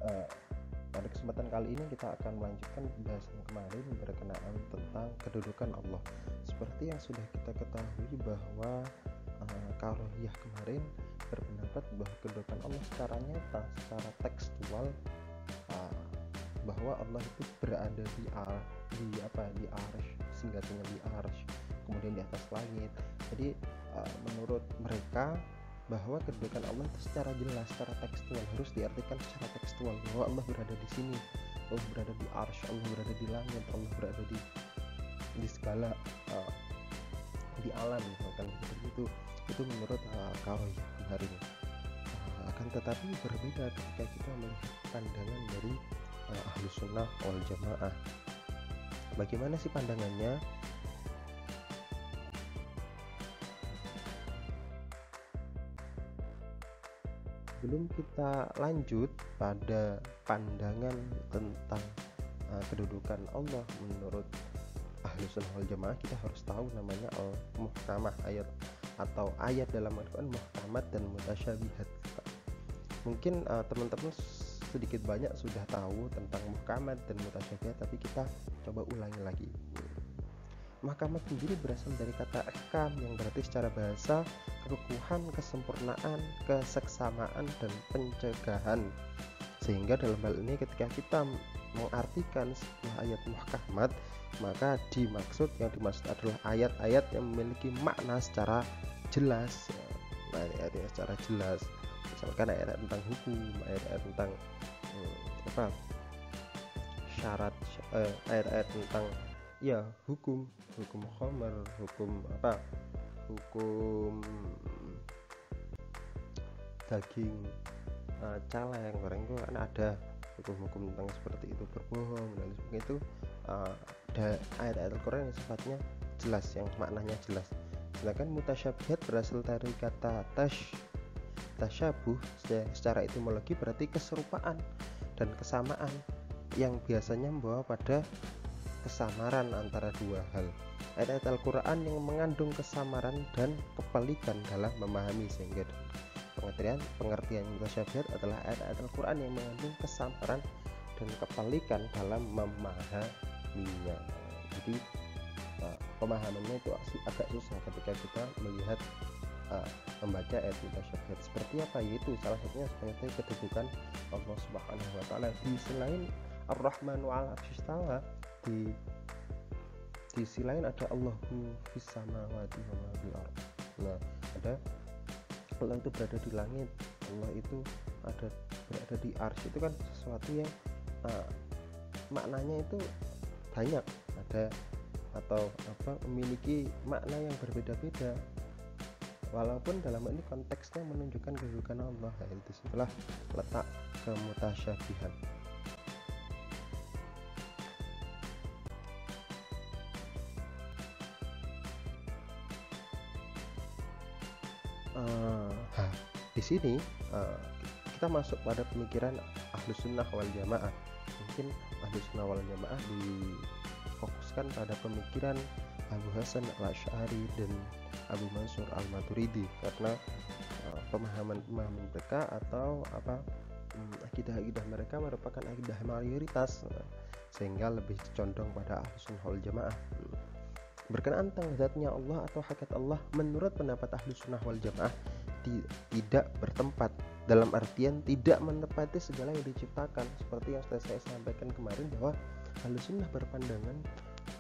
uh, pada kesempatan kali ini kita akan melanjutkan pembahasan kemarin berkenaan tentang kedudukan Allah. Seperti yang sudah kita ketahui bahwa Karohiyah kemarin berpendapat bahwa kedudukan Allah secara nyata, secara tekstual, bahwa Allah itu berada di arsh, singgatannya di arsh, kemudian di atas langit. Jadi menurut mereka bahwa kedudukan Allah itu secara jelas, secara tekstual, harus diartikan secara tekstual bahwa Allah berada di sini, Allah berada di arsh, Allah berada di langit, Allah berada di segala di alam, misalkan seperti itu. Itu menurut Karohiyah kemarin. Akan tetapi berbeda ketika kita melihat pandangan dari Ahlus Sunnah wal Jamaah. Bagaimana sih pandangannya? Sebelum kita lanjut pada pandangan tentang kedudukan Allah menurut Ahlus Sunnah wal Jamaah, kita harus tahu namanya al-muhkamah, ayat atau ayat dalam Al-Quran muhkamat dan mutasyabihat. Mungkin teman-teman sedikit banyak sudah tahu tentang muhkamat dan mutasyabihat, tapi kita coba ulangi lagi. Muhkamat sendiri berasal dari kata ihkam yang berarti secara bahasa kekukuhan, kesempurnaan, keseksamaan, dan pencegahan. Sehingga dalam hal ini ketika kita mengartikan sebuah ayat muhkamat, maka yang dimaksud adalah ayat-ayat yang memiliki makna secara jelas. Ayat-ayat secara jelas, misalkan ayat-ayat tentang hukum, ayat-ayat tentang syarat, ayat-ayat tentang hukum khamar, hukum daging caleng, goreng itu kan ada hukum-hukum tentang seperti itu, berbohong dan sebagainya. Itu ada ayat-ayat Al-Quran yang sifatnya jelas, yang maknanya jelas. Sedangkan mutasyabihat berasal dari kata tasyabuh, secara etimologi berarti keserupaan dan kesamaan yang biasanya membawa pada kesamaran antara dua hal. Ayat-ayat Al-Quran yang mengandung kesamaran dan kepalikan dalam memahami, sehingga pengertian mutasyabihat adalah ayat-ayat Al-Quran yang mengandung kesamaran dan kepalikan dalam memahaminya. Jadi pemahamannya itu agak susah ketika kita melihat membaca ayat mutasyabihat. Seperti apa? Yaitu salah satunya sebagai kedudukan Allah Subhanahu wa taala. Di selain Ar-Rahmanu 'alal 'arsy istawa, di sisi lain ada Allahu fis samawati wa ma fil ardh. Nah, ada Allah itu berada di langit, Allah itu berada di arsy. Itu kan sesuatu yang maknanya itu banyak, ada atau memiliki makna yang berbeda-beda, walaupun dalam ini konteksnya menunjukkan kedudukan Allah. Itu setelah letak kemutasyabihan. Di sini kita masuk pada pemikiran Ahlus Sunnah wal Jamaah. Mungkin Ahlus Sunnah wal Jamaah difokuskan pada pemikiran Abu Hasan al-Asy'ari dan Abu Mansur al-Maturidi, karena pemahaman mereka atau akidah-akidah mereka merupakan akidah mayoritas, sehingga lebih condong pada Ahlus Sunnah wal Jamaah. Berkenaan tentang zatnya Allah atau hakikat Allah, menurut pendapat Ahlus Sunnah wal Jamaah tidak bertempat, dalam artian tidak menepati segala yang diciptakan. Seperti yang sudah saya sampaikan kemarin, bahwa Ahlus Sunnah berpandangan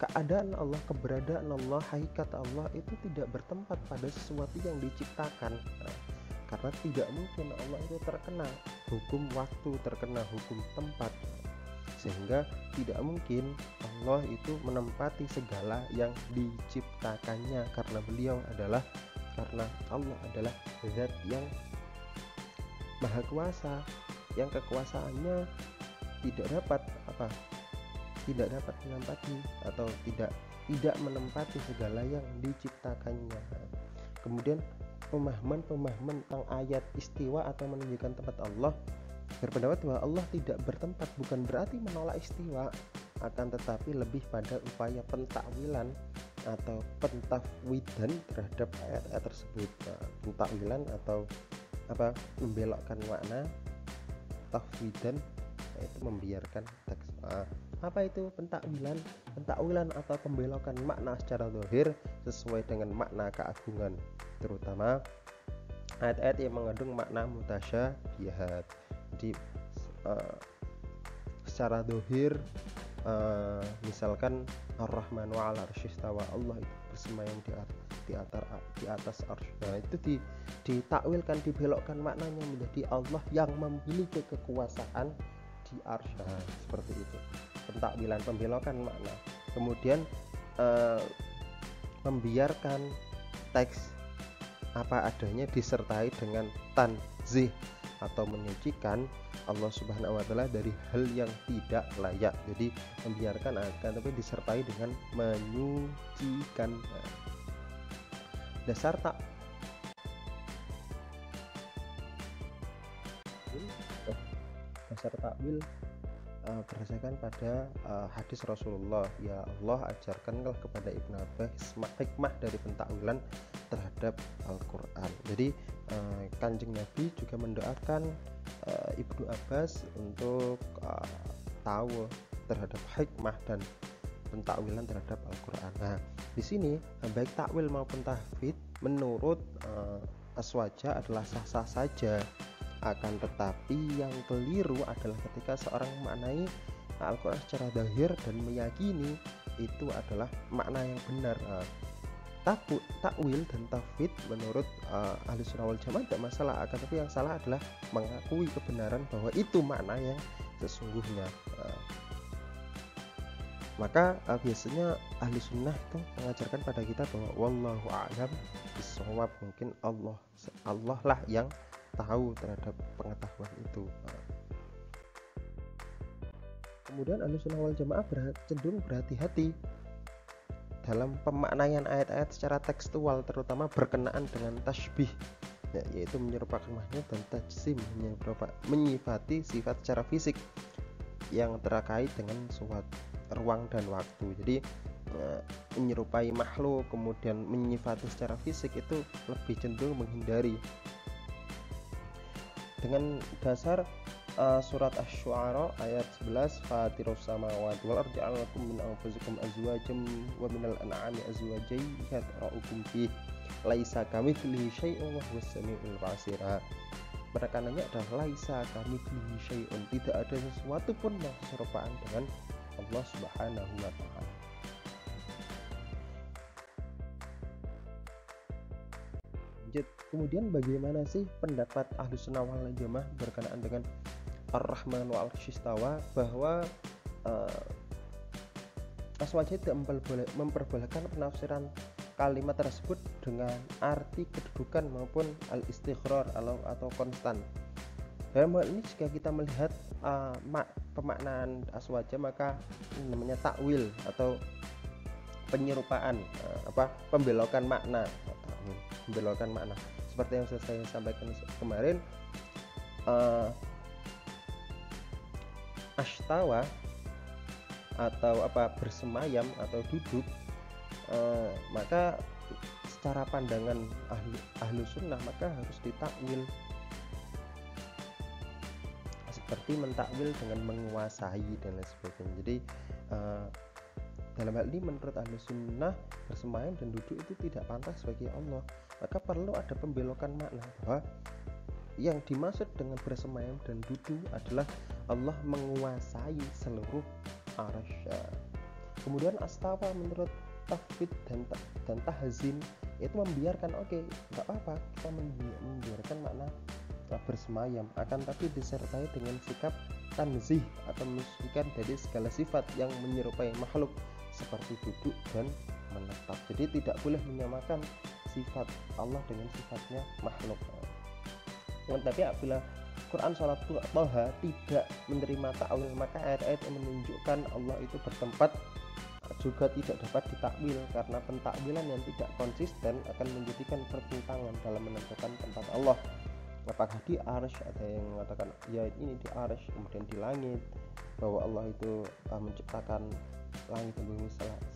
keadaan Allah, keberadaan Allah, hakikat Allah itu tidak bertempat pada sesuatu yang diciptakan. Karena tidak mungkin Allah itu terkena hukum waktu, terkena hukum tempat, sehingga tidak mungkin Allah itu menempati segala yang diciptakannya, karena Allah adalah zat yang maha kuasa, yang kekuasaannya tidak dapat menempati atau tidak menempati segala yang diciptakannya. Kemudian pemahaman tentang ayat istiwa atau menunjukkan tempat Allah berpendapat bahwa Allah tidak bertempat bukan berarti menolak istiwa, akan tetapi lebih pada upaya pentakwilan atau pentafwidan terhadap ayat-ayat tersebut. Pentakwilan atau membelokkan makna, tafwidan yaitu membiarkan teks. Apa itu pentakwilan? Pentakwilan atau pembelokan makna secara zahir sesuai dengan makna keagungan, terutama ayat-ayat yang mengandung makna mutasyabihat. Jadi secara zahir misalkan Ar-Rahmanu 'ala arsyistawa, Allah itu bersemayam di atas arsy. Nah, itu ditakwilkan, dibelokkan maknanya menjadi Allah yang memiliki kekuasaan di arsy. Seperti itu. Pentakwilan, pembelokan makna. Kemudian membiarkan teks apa adanya disertai dengan tanzih atau menyucikan Allah Subhanahu wa taala dari hal yang tidak layak. Jadi membiarkan akan tapi disertai dengan menyucikan. Dasar takwil berdasarkan pada hadis Rasulullah, ya Allah ajarkanlah kepada Ibnu Abbas hikmah dari pentakwilan terhadap Al-Quran. Jadi Kanjeng Nabi juga mendoakan Ibnu Abbas untuk tahu terhadap hikmah dan pentakwilan terhadap Al-Quran. Nah, di sini baik takwil maupun tahfidz menurut Aswaja adalah sah-sah saja. Akan tetapi yang keliru adalah ketika seorang memaknai Al-Quran secara zahir dan meyakini itu adalah makna yang benar. Takwil dan tahfidz menurut Ahlussunnah wal Jamaah tidak masalah, akan tetapi yang salah adalah mengakui kebenaran bahwa itu makna yang sesungguhnya. Maka biasanya Ahlussunnah itu mengajarkan pada kita bahwa wallahu a'lam bishawab, mungkin Allah lah yang tahu terhadap pengetahuan itu. Kemudian Ahlussunnah wal Jamaah cenderung berhati-hati dalam pemaknaian ayat-ayat secara tekstual, terutama berkenaan dengan tasbih, yaitu menyerupakan makna, dan tajsim, menyifati sifat secara fisik yang terkait dengan suatu ruang dan waktu. Jadi menyerupai makhluk kemudian menyifati secara fisik itu lebih cenderung menghindari. Dengan dasar surat Asy-Syu'ara ayat 11, Fatirus samawati wal ardi ja'alakum min anfusikum azwajan wa minal an'ami azwajan yadra'ukum fih laisa kamitslihi syai'un wa huwas samiul basir. Penekanannya adalah laisa kamitslihi syai'un, tidak ada sesuatu pun yang serupa dengan Allah Subhanahu wa taala. Kemudian bagaimana sih pendapat Ahlussunnah wal Jamaah berkenaan dengan Ar-Rahman wa al-Shistawa, bahwa Aswaja tidak memperbolehkan penafsiran kalimat tersebut dengan arti kedudukan maupun al-istiqrar atau konstan. Dalam hal ini jika kita melihat pemaknaan Aswaja, maka ini namanya takwil atau penyerupaan, pembelokan makna. Seperti yang saya sampaikan kemarin, ashtawa atau bersemayam atau duduk, maka secara pandangan ahlu sunnah maka harus ditakwil, seperti mentakwil dengan menguasai dan lain sebagainya. Jadi dalam hal ini menurut ahlu sunnah bersemayam dan duduk itu tidak pantas bagi Allah, maka perlu ada pembelokan makna bahwa yang dimaksud dengan bersemayam dan duduk adalah Allah menguasai seluruh arsy. Kemudian astawa menurut tahfidz dan tahzin itu membiarkan, nggak apa-apa kita membiarkan makna bersemayam, akan tapi disertai dengan sikap tanzih atau mensucikan dari segala sifat yang menyerupai makhluk seperti duduk dan menetap. Jadi tidak boleh menyamakan sifat Allah dengan sifatnya makhluk. Tapi apabila Quran surat Thaha tidak menerima ta'wil, maka ayat-ayat yang menunjukkan Allah itu bertempat juga tidak dapat ditakwil, karena pentakwilan yang tidak konsisten akan menjadikan pertentangan dalam menentukan tempat Allah. Apakah di arsy, ada yang mengatakan ya ini di arsy, kemudian di langit, bahwa Allah itu menciptakan langit dan bumi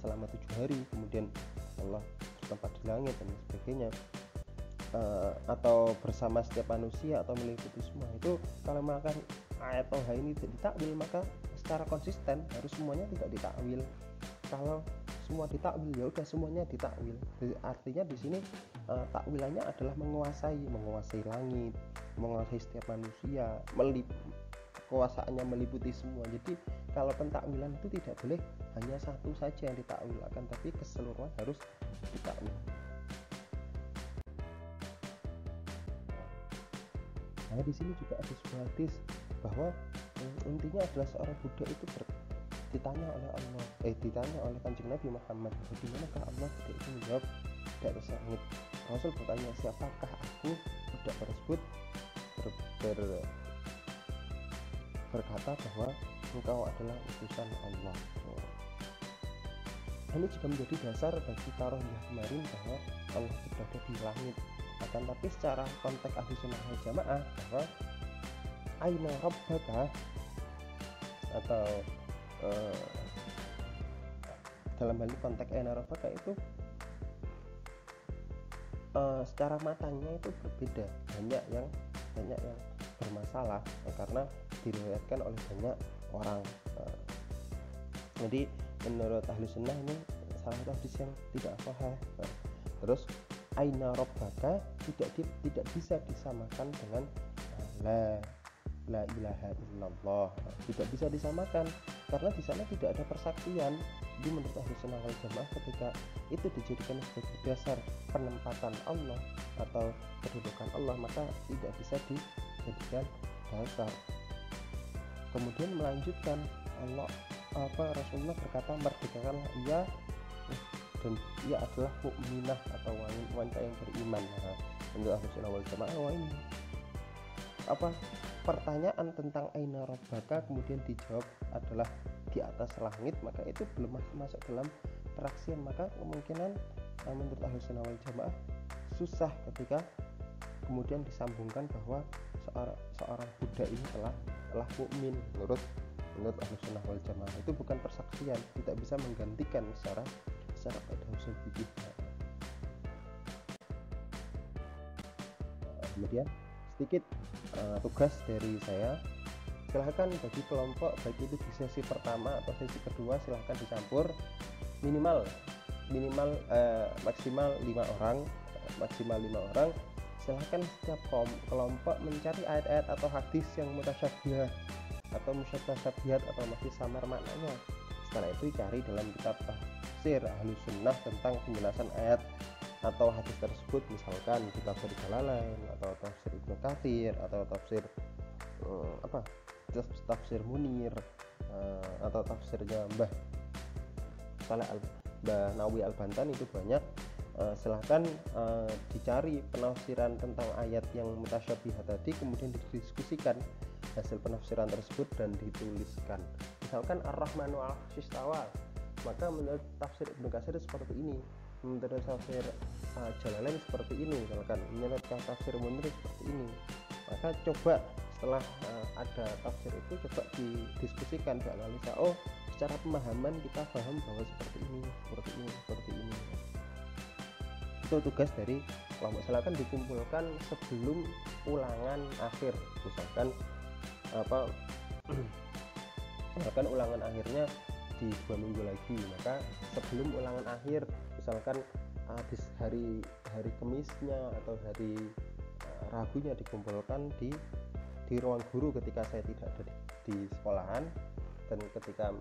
selama 7 hari, kemudian Allah bertempat di langit dan sebagainya, atau bersama setiap manusia atau meliputi semua. Itu kalau ayat Toha ini tidak ditakwil, maka secara konsisten harus semuanya tidak ditakwil. Kalau semua ditakwil ya udah semuanya ditakwil. Jadi, artinya di sini takwilannya adalah menguasai langit, menguasai setiap manusia, kekuasaannya meliputi semua. Jadi kalau pentakwilan itu tidak boleh hanya satu saja yang ditakwil, akan tapi keseluruhan harus ditakwil. Nah, di sini juga ada sebuah hadis bahwa intinya adalah seorang Buddha itu ditanya oleh Allah, ditanya oleh Kanjeng Nabi Muhammad, di manakah Allah? Buddha itu menjawab, di atas langit. Rasul bertanya, siapakah aku? Buddha tersebut berkata bahwa engkau adalah utusan Allah. Ini juga menjadi dasar bagi taruhnya kemarin bahwa Allah itu berada di langit. Akan tapi secara konteks Ahlussunnah wal Jamaah bahwa aina rabbaka atau dalam hal ini konteks aina rabbaka itu secara matanya itu berbeda, banyak yang bermasalah karena diriwayatkan oleh banyak orang. Jadi menurut Ahlussunnah ini salah satu hadis yang tidak sahih. Terus aina rabbaka tidak bisa disamakan dengan la ilaha illallah, tidak bisa disamakan karena di sana tidak ada persaksian. Jadi menurut Ahlussunnah wal Jamaah ketika itu dijadikan sebagai dasar penempatan Allah atau kedudukan Allah, maka tidak bisa dijadikan dasar. Kemudian melanjutkan Rasulullah berkata, merdekakanlah ia dan ia adalah mukminah atau wanita yang beriman. Nah, untuk Ahlussunnah wal Jamaah ini pertanyaan tentang aina rabbaka kemudian dijawab adalah di atas langit, maka itu belum masuk dalam peraksian. Maka kemungkinan menurut Ahlussunnah wal Jamaah susah ketika kemudian disambungkan bahwa seorang Buddha ini telah mukmin. Menurut Ahlussunnah wal Jamaah itu bukan persaksian, tidak bisa menggantikan secara kaidah usul fikih. Kemudian sedikit tugas dari saya, silahkan bagi kelompok baik itu di sesi pertama atau sesi kedua silahkan dicampur minimal maksimal 5 orang. Silahkan setiap kelompok mencari ayat-ayat atau hadis yang mutasyabih atau musyabbihat atau masih samar maknanya. Setelah itu cari dalam kitab tafsir Ahlussunnah tentang penjelasan ayat atau hadis tersebut, misalkan di tafsir Jalalain atau tafsir Ibnu Katsir atau tafsir Munir atau tafsirnya Mbah Nawawi Al-Bantan, itu banyak. Silahkan dicari penafsiran tentang ayat yang mutasyabihat tadi, kemudian didiskusikan hasil penafsiran tersebut dan dituliskan. Misalkan Ar-Rahmanu 'arsy istawa, maka menurut tafsir Ibnu Katsir seperti ini, menurut tafsir Jalalain seperti ini, misalkan menurut tafsir Munir seperti ini. Maka coba setelah ada tafsir itu coba didiskusikan, dianalisa, secara pemahaman kita paham bahwa seperti ini. Itu tugas dari kelompok. Silakan dikumpulkan sebelum ulangan akhir, misalkan ulangan akhirnya di 2 minggu lagi, maka sebelum ulangan akhir, misalkan habis hari Kemisnya atau hari Rabunya, dikumpulkan di ruang guru ketika saya tidak ada di sekolahan, dan ketika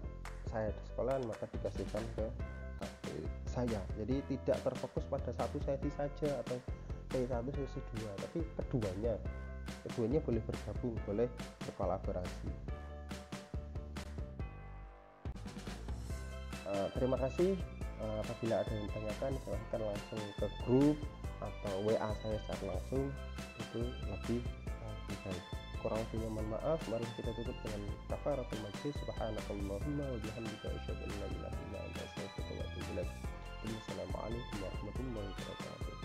saya di sekolahan maka dikasihkan ke saya. Jadi tidak terfokus pada satu sesi saja atau sesi 1 sesi 2, tapi keduanya boleh bergabung, boleh berkolaborasi. Terima kasih. Apabila ada yang ditanyakan silahkan langsung ke grup atau WA saya secara langsung, itu lebih baik. Kurang lebihnya mohon maaf. Mari kita tutup dengan kafaratul majlis. Subhanakallahumma wa bihamdika asyhadu an la ilaha illa anta astaghfiruka wa atubu ilaik. Assalamualaikum warahmatullahi wabarakatuh.